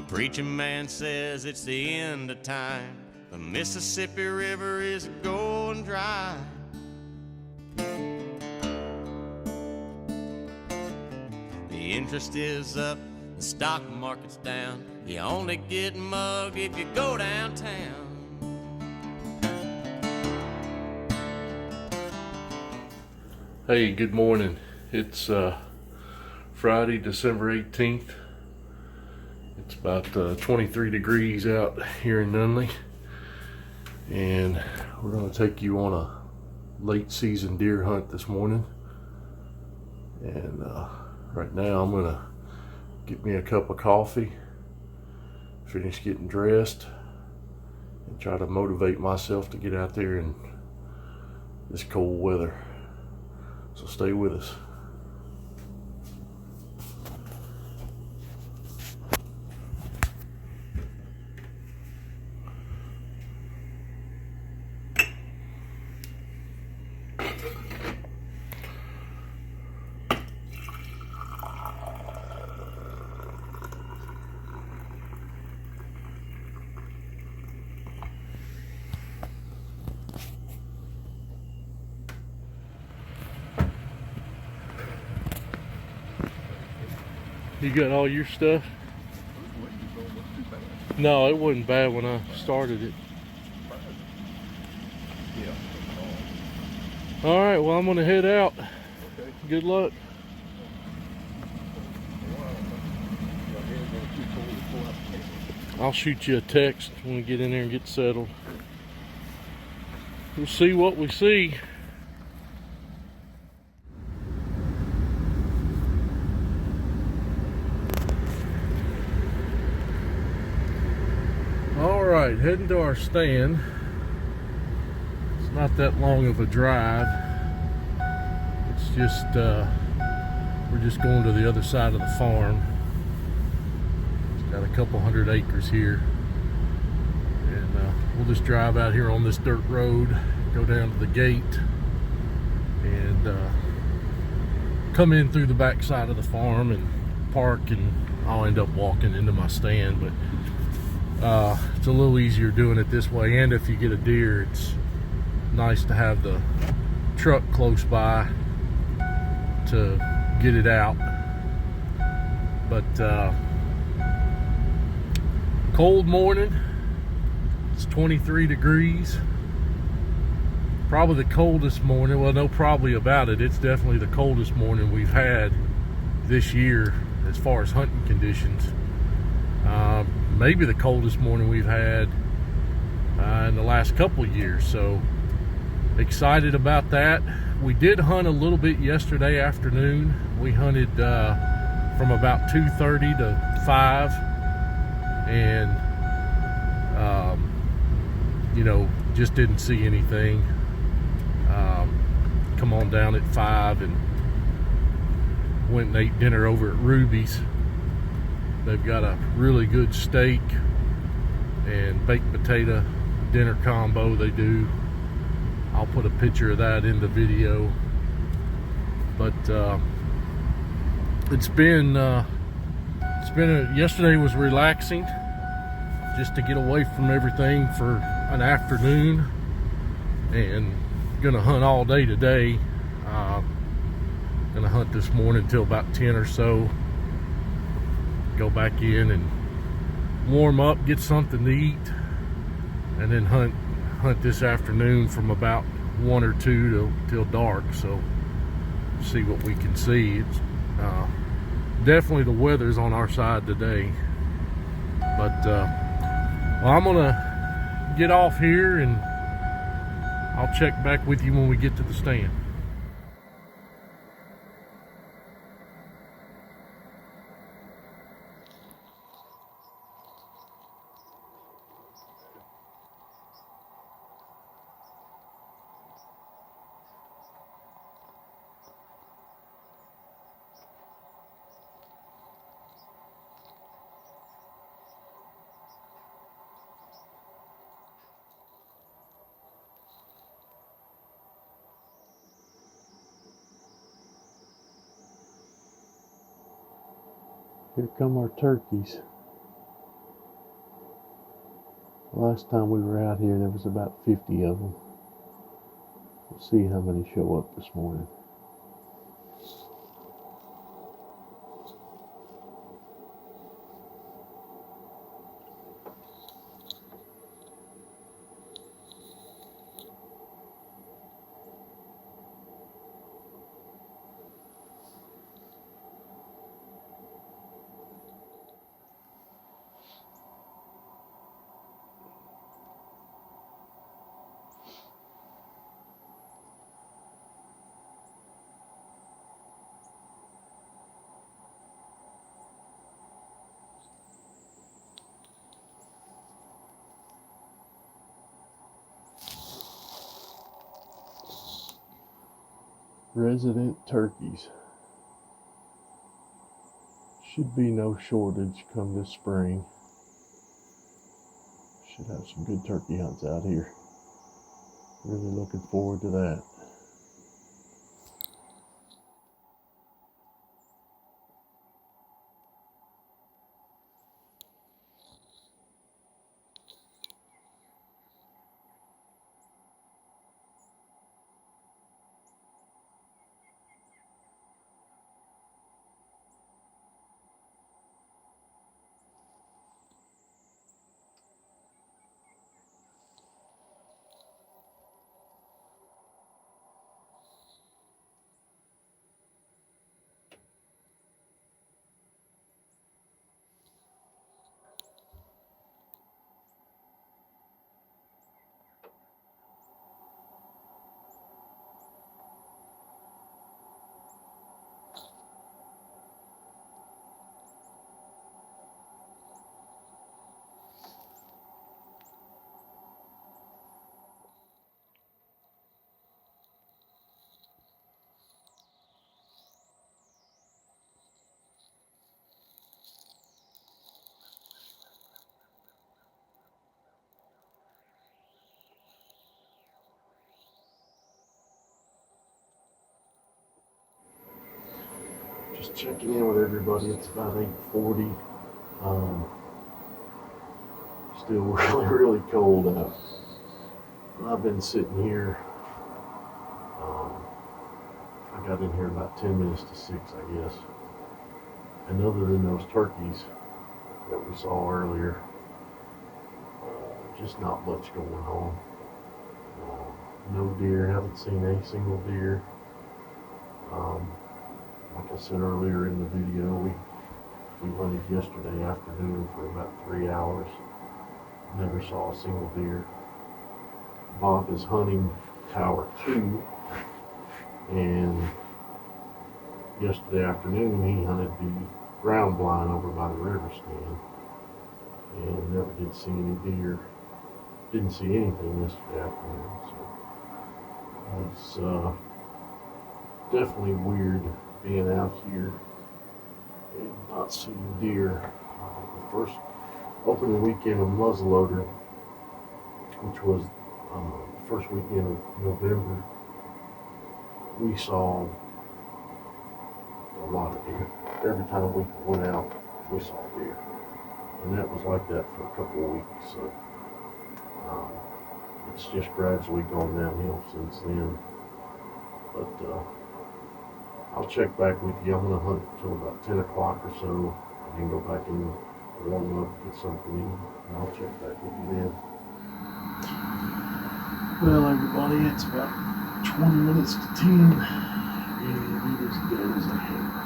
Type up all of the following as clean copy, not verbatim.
preaching man says it's the end of time. The Mississippi River is going dry. The interest is up, the stock market's down. You only get mugged if you go downtown. Hey, good morning. It's Friday, December 18th. It's about 23 degrees out here in Nunley, and we're going to take you on a late season deer hunt this morning. And right now I'm going to get me a cup of coffee, finish getting dressed, and try to motivate myself to get out there in this cold weather. So stay with us. You got all your stuff? No, it wasn't bad when I started it. All right, well, I'm gonna head out. Good luck. I'll shoot you a text when we get in there and get settled. We'll see what we see. Alright, heading to our stand. It's not that long of a drive. It's just, we're just going to the other side of the farm. It's got a couple hundred acres here. And we'll just drive out here on this dirt road, go down to the gate, and come in through the back side of the farm and park, and I'll end up walking into my stand. But it's a little easier doing it this way, and if you get a deer, it's nice to have the truck close by to get it out. But cold morning, it's 23 degrees, probably the coldest morning. Well, no, probably about it, it's definitely the coldest morning we've had this year as far as hunting conditions. Maybe the coldest morning we've had in the last couple of years, so excited about that. We did hunt a little bit yesterday afternoon. We hunted from about 2:30 to 5, and you know, just didn't see anything. Come on down at 5 and went and ate dinner over at Ruby's. They've got a really good steak and baked potato dinner combo they do. I'll put a picture of that in the video. But yesterday was relaxing, just to get away from everything for an afternoon, and gonna hunt all day today. Gonna hunt this morning till about 10 or so. Go back in and warm up, get something to eat, and then hunt this afternoon from about 1 or 2 till dark. So see what we can see. It's definitely the weather's on our side today. But well, I'm gonna get off here, and I'll check back with you when we get to the stand. Here come our turkeys. Last time we were out here, there was about 50 of them. We'll see how many show up this morning. Resident turkeys. Should be no shortage come this spring. Should have some good turkey hunts out here. Really looking forward to that. Just checking in with everybody. It's about 8:40. Still really cold out. I've been sitting here. I got in here about 10 minutes to 6, I guess. And other than those turkeys that we saw earlier, just not much going on. No deer. Haven't seen a single deer. Like I said earlier in the video, we hunted yesterday afternoon for about 3 hours. Never saw a single deer. Bob is hunting Tower 2, and yesterday afternoon he hunted the ground blind over by the river stand, and never did see any deer. Didn't see anything yesterday afternoon, so it's definitely weird being out here and not seeing deer. The first opening weekend of muzzleloader, which was the first weekend of November, we saw a lot of deer. Every time we went out, we saw deer. And that was like that for a couple of weeks. So it's just gradually gone downhill since then. But I'll check back with you. I'm going to hunt until about 10 o'clock or so, and then go back and warm up, get something to eat, and I'll check back with you then. Well, everybody, it's about 20 minutes to 10, and it is dead as a hammer.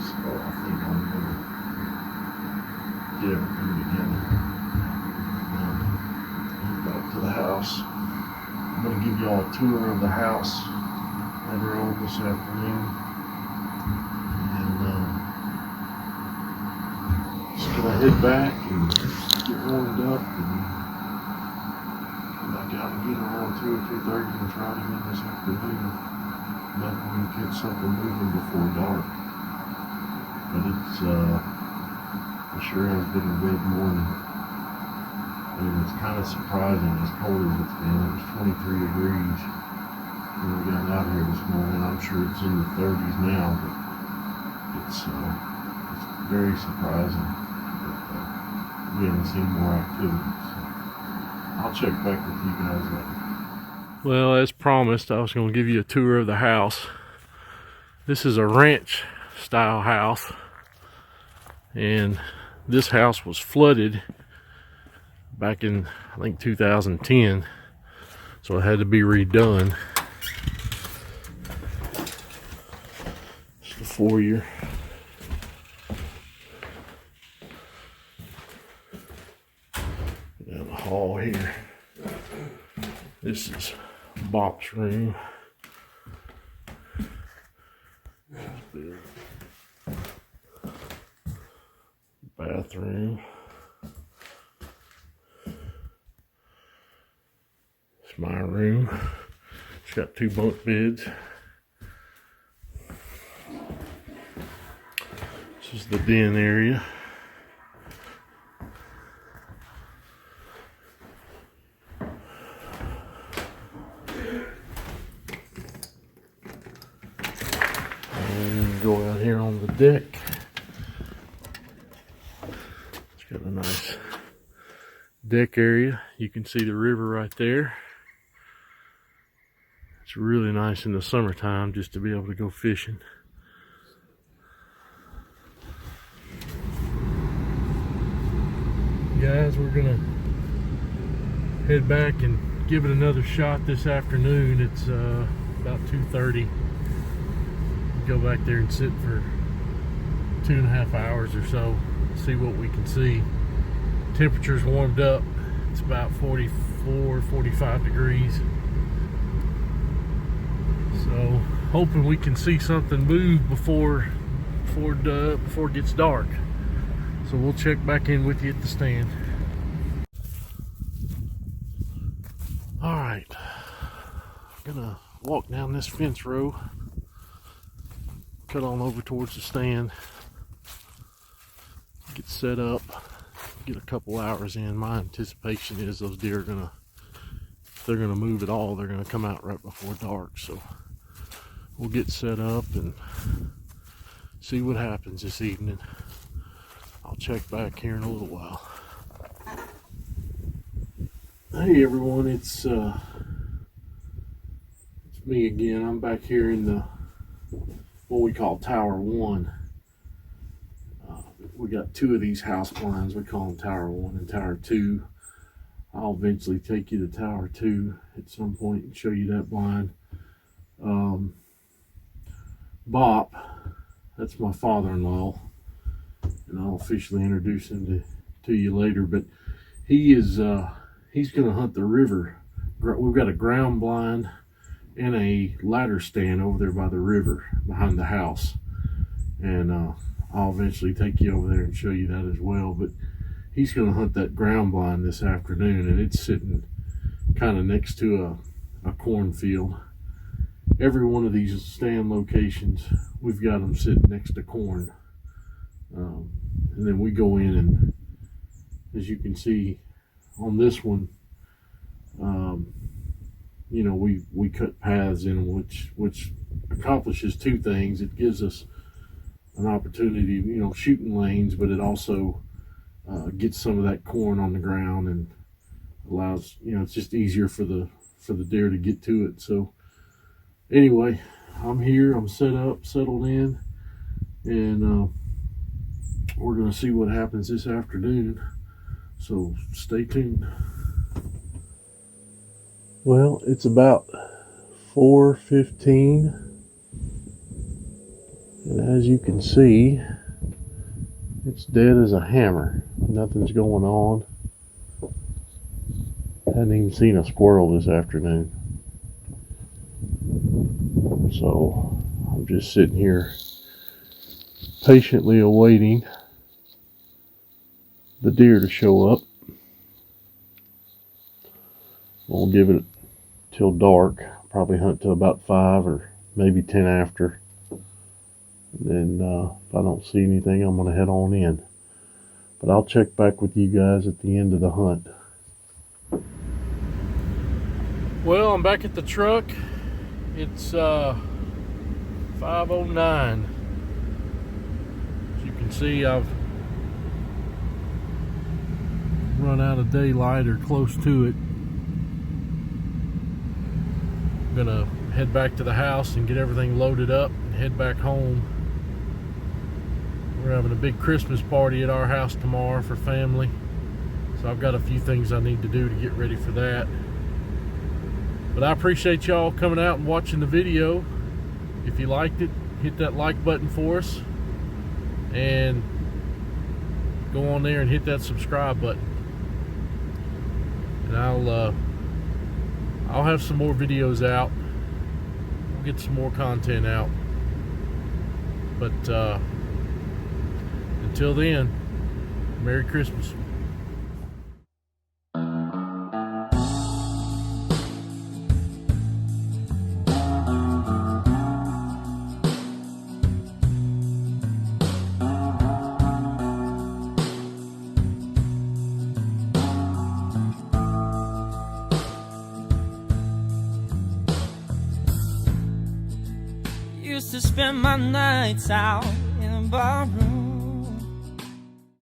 So I think I'm going to get everything together. Head back to the house. I'm going to give y'all a tour of the house later on this afternoon, and just gonna head back and get warmed up and come back out and get around 2 or 2:30 and try it again this afternoon. Maybe we can get something moving before dark. But it sure has been a good morning, and it's kind of surprising as cold as it's been. It was 23 degrees when we got out here this morning. I'm sure it's in the 30s now, but it's very surprising. But we haven't seen more activity. So I'll check back with you guys later. Well, as promised, I was going to give you a tour of the house. This is a ranch style house, and this house was flooded back in, I think, 2010, so it had to be redone. It's the foyer. Down the hall here. This is Bop's room. Bathroom. It's my room. It's got 2 bunk beds. This is the den area. And go out here on the deck. It's got a nice deck area. You can see the river right there. It's really nice in the summertime just to be able to go fishing. Guys, we're gonna head back and give it another shot this afternoon. It's about 2:30. Go back there and sit for 2.5 hours or so, see what we can see. Temperature's warmed up. It's about 44, 45 degrees. So hoping we can see something move before it gets dark. So we'll check back in with you at the stand. All right, I'm gonna walk down this fence row, cut on over towards the stand, get set up, get a couple hours in. My anticipation is those deer are gonna, if they're gonna move at all, they're gonna come out right before dark. So we'll get set up and see what happens this evening. I'll check back here in a little while. Hey everyone, it's me again. I'm back here in the what we call Tower 1. We got 2 of these house blinds. We call them Tower 1 and Tower 2. I'll eventually take you to Tower 2 at some point and show you that blind. Bop, that's my father-in-law, and I'll officially introduce him to you later, but he is he's gonna hunt the river. We've got a ground blind and a ladder stand over there by the river behind the house, and I'll eventually take you over there and show you that as well. But he's gonna hunt that ground blind this afternoon, and it's sitting kind of next to a cornfield. Every one of these stand locations, we've got them sitting next to corn, and then we go in, and as you can see on this one, you know, we cut paths in them, which accomplishes 2 things. It gives us an opportunity, you know, shooting lanes, but it also gets some of that corn on the ground and allows, you know, it's just easier for the deer to get to it. So anyway, I'm here, I'm set up, settled in, and we're gonna see what happens this afternoon. So stay tuned. Well, it's about 4:15, and as you can see, it's dead as a hammer. Nothing's going on. Hadn't even seen a squirrel this afternoon. So I'm just sitting here patiently awaiting the deer to show up. We'll give it till dark, probably hunt till about 5 or maybe 10 after. And then if I don't see anything, I'm gonna head on in. But I'll check back with you guys at the end of the hunt. Well, I'm back at the truck. It's 5:09. As you can see, I've run out of daylight or close to it. I'm gonna head back to the house and get everything loaded up and head back home. We're having a big Christmas party at our house tomorrow for family, so I've got a few things I need to do to get ready for that. But I appreciate y'all coming out and watching the video. If you liked it, hit that like button for us, and go on there and hit that subscribe button. And I'll have some more videos out. We'll get some more content out. But until then, Merry Christmas. Used to spend my nights out in a barroom,